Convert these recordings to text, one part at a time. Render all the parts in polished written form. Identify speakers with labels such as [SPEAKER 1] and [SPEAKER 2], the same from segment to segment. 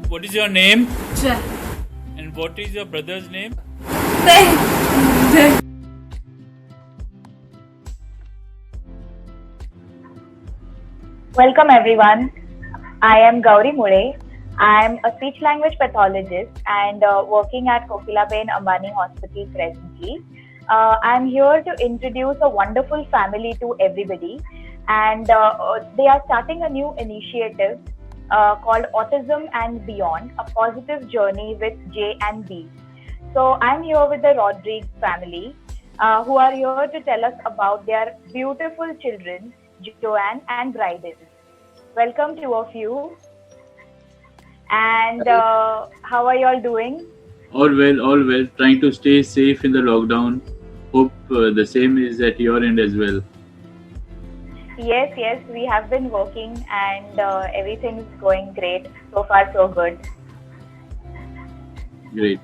[SPEAKER 1] What is your name?
[SPEAKER 2] Jai.
[SPEAKER 1] And what is your brother's name?
[SPEAKER 2] Jai.
[SPEAKER 3] Welcome everyone. I am Gauri Mule. I am a speech language pathologist and working at Kokilaben Ambani Hospital presently. I am here to introduce a wonderful family to everybody, and they are starting a new initiative called Autism and Beyond, a positive journey with J and B. So I'm here with the Rodriguez family, who are here to tell us about their beautiful children, Joanne and Bryden. Welcome to all of you. And how are you all doing?
[SPEAKER 4] All well, all well. Trying to stay safe in the lockdown. Hope the same is at your end as well.
[SPEAKER 3] Yes, we have been working and everything's going great. So far, so good.
[SPEAKER 4] Great.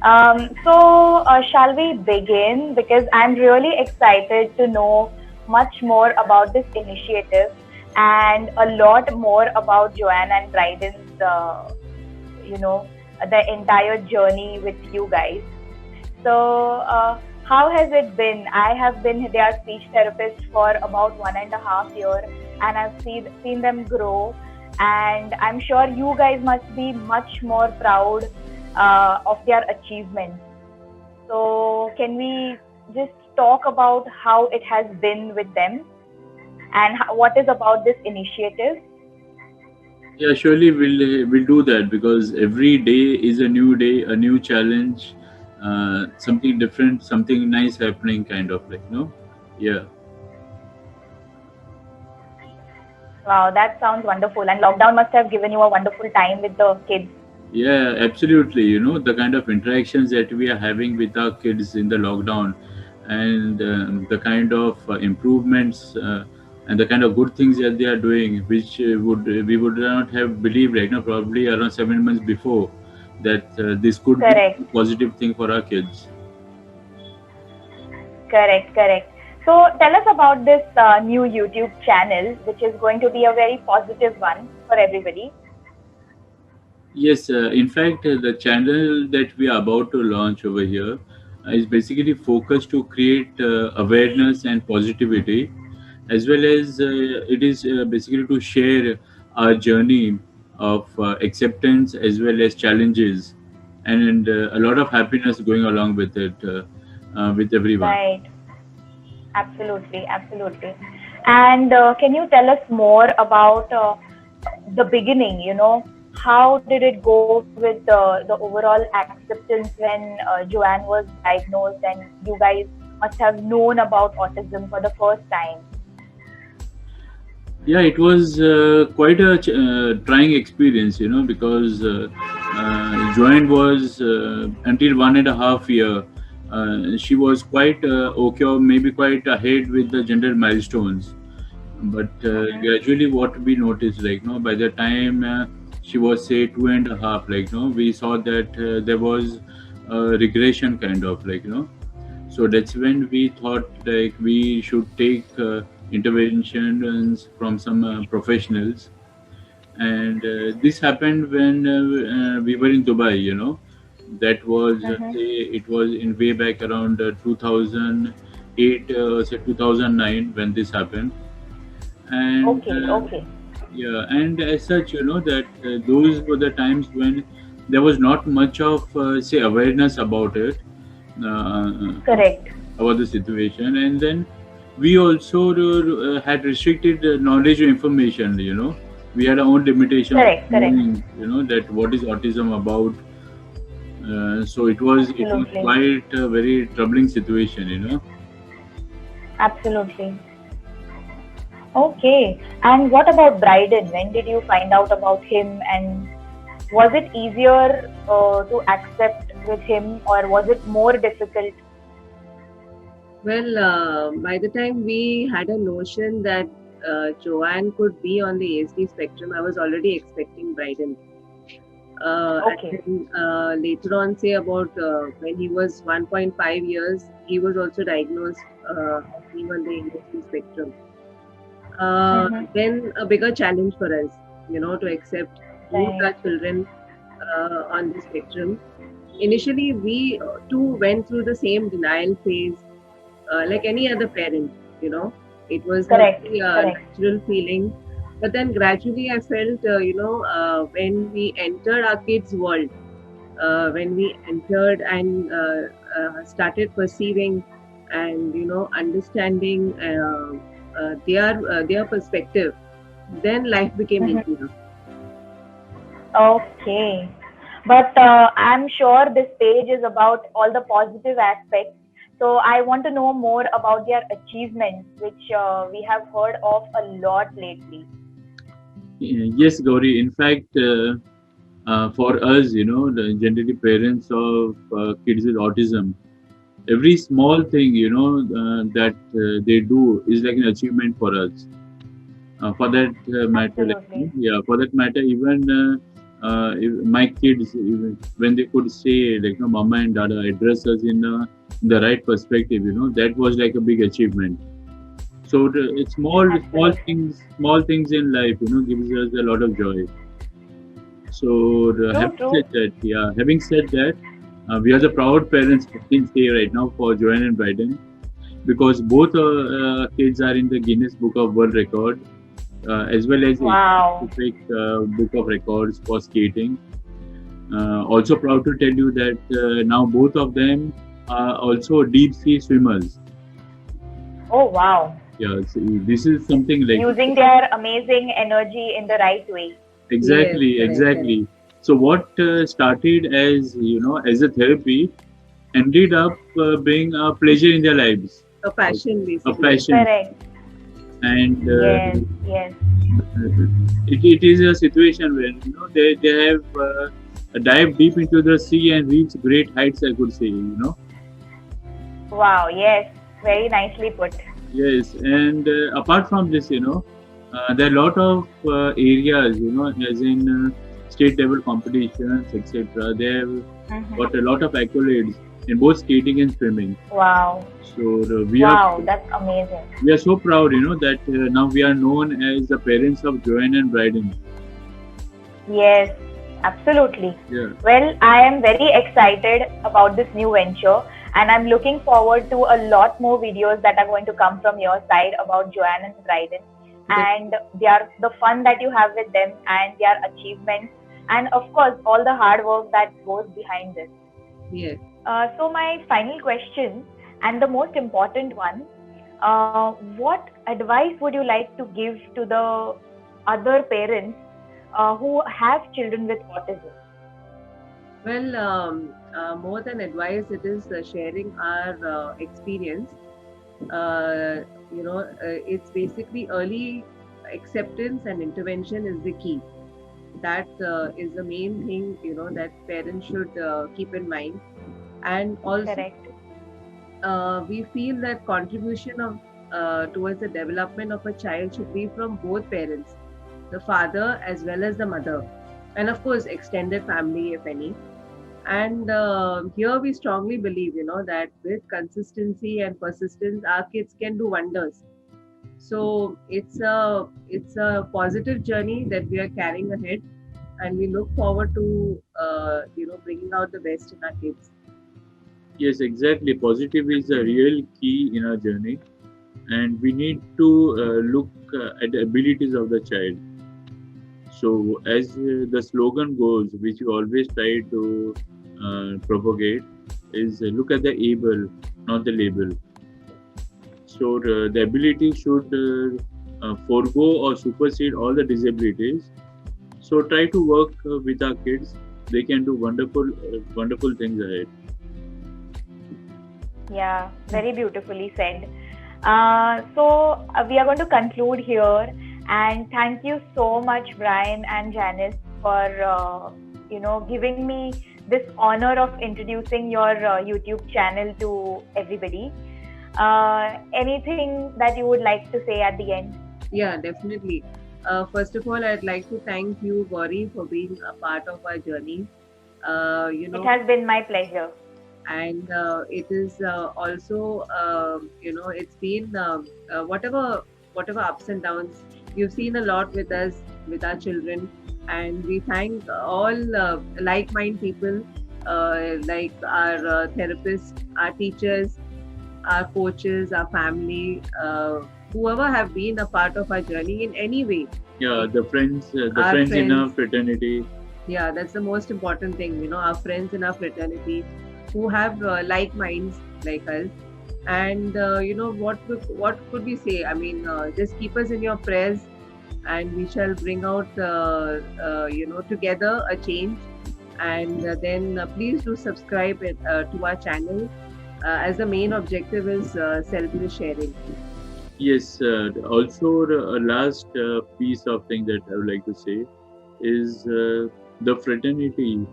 [SPEAKER 3] Shall we begin? Because I'm really excited to know much more about this initiative and a lot more about Joanne and Bryden's, the entire journey with you guys. So, how has it been? I have been their speech therapist for about 1.5 years, and I've seen them grow. And I'm sure you guys must be much more proud of their achievements. So, can we just talk about how it has been with them and what is about this initiative?
[SPEAKER 4] Yeah, surely we'll do that because every day is a new day, a new challenge, something different, something nice happening, kind of like, yeah.
[SPEAKER 3] Wow, that sounds wonderful. And lockdown must have given you a wonderful time with the kids.
[SPEAKER 4] Yeah, absolutely. The kind of interactions that we are having with our kids in the lockdown, and the kind of improvements and the kind of good things that they are doing, which we would not have believed, right now, probably around 7 months before, that this could
[SPEAKER 3] Correct.
[SPEAKER 4] be a positive thing for our kids.
[SPEAKER 3] Correct. So tell us about this new YouTube channel, which is going to be a very positive one for everybody.
[SPEAKER 4] Yes, in fact, the channel that we are about to launch over here is basically focused to create awareness and positivity, as well as it is basically to share our journey of acceptance as well as challenges, and a lot of happiness going along with it, with everyone.
[SPEAKER 3] Right. Absolutely. And can you tell us more about the beginning? How did it go with the overall acceptance when Joanne was diagnosed and you guys must have known about autism for the first time?
[SPEAKER 4] Yeah, it was quite a trying experience, because Joanne was until 1.5 year. She was quite okay, or maybe quite ahead with the general milestones. But gradually, what we noticed, by the time she was say 2.5, we saw that there was a regression, kind of, so that's when we thought we should take interventions from some professionals, and this happened when we were in Dubai. That was it was in way back around 2008, say 2009 when this happened, and
[SPEAKER 3] Okay.
[SPEAKER 4] yeah, and as such, that those were the times when there was not much of say awareness about it.
[SPEAKER 3] Correct.
[SPEAKER 4] About the situation, and then we also had restricted knowledge or information. We had our own limitations
[SPEAKER 3] Correct.
[SPEAKER 4] knowing, that what is autism about. So it was
[SPEAKER 3] Absolutely.
[SPEAKER 4] quite a very troubling situation.
[SPEAKER 3] Absolutely. Okay. And what about Bryden? When did you find out about him, and was it easier to accept with him, or was it more difficult?
[SPEAKER 2] Well, by the time we had a notion that Joanne could be on the ASD spectrum, I was already expecting Bryden.
[SPEAKER 3] Okay.
[SPEAKER 2] And then, later on, say about when he was 1.5 years, he was also diagnosed being on the ASD spectrum. then a bigger challenge for us, to accept both
[SPEAKER 3] Right.
[SPEAKER 2] our children on the spectrum. Initially, we too went through the same denial phase, like any other parent, it was a
[SPEAKER 3] Correct.
[SPEAKER 2] very
[SPEAKER 3] Correct.
[SPEAKER 2] natural feeling. But then gradually, I felt, when we entered our kids' world, when we entered and started perceiving and understanding their perspective, then life became
[SPEAKER 3] Mhm.
[SPEAKER 2] easier.
[SPEAKER 3] Okay. But I'm sure this page is about all the positive aspects. So I want to know more about their achievements, which we have heard of a lot lately.
[SPEAKER 4] Yes, Gauri. In fact, for us, generally parents of kids with autism, every small thing, that they do is like an achievement for us. For that matter, like,
[SPEAKER 3] Absolutely.
[SPEAKER 4] yeah, for that matter, even my kids, even when they could say like, mama and dada, address us in the right perspective, that was like a big achievement. So it's
[SPEAKER 3] Absolutely.
[SPEAKER 4] small things in life, gives us a lot of joy. So
[SPEAKER 3] True, true.
[SPEAKER 4] having said that, we are the proud parents, I can say right now, for Joanne and Bryden, because both kids are in the Guinness Book of World Record, as well as Asian
[SPEAKER 3] Wow.
[SPEAKER 4] Pacific Book of Records for skating. Also proud to tell you that now both of them are also deep sea swimmers.
[SPEAKER 3] Oh, wow.
[SPEAKER 4] Yeah, so this is something like,
[SPEAKER 3] Using their amazing energy in the right way.
[SPEAKER 2] Yes,
[SPEAKER 4] exactly,
[SPEAKER 2] correct, correct.
[SPEAKER 4] exactly. So what started as as a therapy ended up being a pleasure in their lives,
[SPEAKER 2] A passion,
[SPEAKER 4] a
[SPEAKER 2] basically.
[SPEAKER 4] passion,
[SPEAKER 3] Correct.
[SPEAKER 4] and
[SPEAKER 3] Yes, yes.
[SPEAKER 4] it is a situation where they have dived deep into the sea and reached great heights, I could say.
[SPEAKER 3] Wow, yes. Very nicely put.
[SPEAKER 4] Yes, and apart from this, there are a lot of areas, as in state level competitions, etc. They have
[SPEAKER 3] Mhm.
[SPEAKER 4] got a lot of accolades in both skating and swimming.
[SPEAKER 3] Wow.
[SPEAKER 4] So
[SPEAKER 3] Wow, that's amazing.
[SPEAKER 4] we are so proud, that now we are known as the parents of Joanne and Bryden.
[SPEAKER 3] Yes, absolutely.
[SPEAKER 4] Yeah.
[SPEAKER 3] Well, I am very excited about this new venture, and I'm looking forward to a lot more videos that are going to come from your side about Joanne and Bryden and the fun that you have with them and their achievements, and of course, all the hard work that goes behind this.
[SPEAKER 2] Yes.
[SPEAKER 3] So, my final question, and the most important one, what advice would you like to give to the other parents who have children with autism?
[SPEAKER 2] Well, more than advice, it is sharing our experience. It's basically early acceptance and intervention is the key. That is the main thing, that parents should keep in mind. And also,
[SPEAKER 3] Correct.
[SPEAKER 2] we feel that contribution of towards the development of a child should be from both parents, the father as well as the mother, and of course, extended family, if any. And here we strongly believe, that with consistency and persistence, our kids can do wonders. So it's a positive journey that we are carrying ahead, and we look forward to bringing out the best in our kids.
[SPEAKER 4] Yes, exactly. Positive is a real key in our journey, and we need to look at the abilities of the child. So, as the slogan goes, which we always try to propagate, is look at the able, not the label. So, the ability should forego or supersede all the disabilities. So, try to work with our kids. They can do wonderful things ahead.
[SPEAKER 3] Yeah, very beautifully said. So we are going to conclude here, and thank you so much, Brian and Janice, for giving me this honor of introducing your YouTube channel to everybody. Anything that you would like to say at the end?
[SPEAKER 2] Yeah, definitely. First of all, I'd like to thank you, Gauri, for being a part of our journey. Uh, you
[SPEAKER 3] It
[SPEAKER 2] know,
[SPEAKER 3] has been my pleasure.
[SPEAKER 2] and it is also, it's been whatever whatever ups and downs. You've seen a lot with us, with our children, and we thank all like-minded people, like our therapists, our teachers, our coaches, our family, whoever have been a part of our journey in any way.
[SPEAKER 4] Yeah, the friends in
[SPEAKER 2] friends.
[SPEAKER 4] our fraternity.
[SPEAKER 2] Yeah, that's the most important thing, our friends in our fraternity who have like minds like us. And what could we say? I mean, just keep us in your prayers, and we shall bring out together a change. And then please do subscribe to our channel, as the main objective is selfless sharing.
[SPEAKER 4] Yes, also a last piece of thing that I would like to say is the fraternity,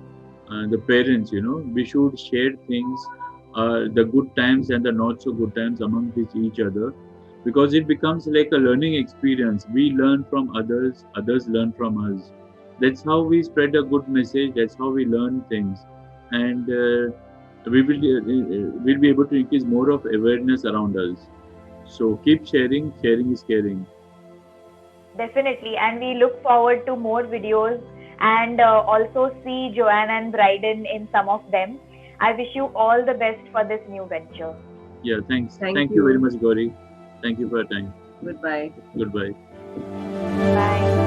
[SPEAKER 4] the parents, we should share things, the good times and the not so good times among each other, because it becomes like a learning experience. We learn from others, others learn from us. That's how we spread a good message. That's how we learn things, and we'll be able to increase more of awareness around us. So keep sharing. Sharing is caring.
[SPEAKER 3] Definitely, and we look forward to more videos and also see Joanne and Bryden in some of them. I wish you all the best for this new venture.
[SPEAKER 4] Yeah, thanks.
[SPEAKER 2] Thank
[SPEAKER 4] Thank you
[SPEAKER 2] you.
[SPEAKER 4] very much, Gauri. Thank you for your time.
[SPEAKER 2] Goodbye.
[SPEAKER 4] Goodbye.
[SPEAKER 3] Bye.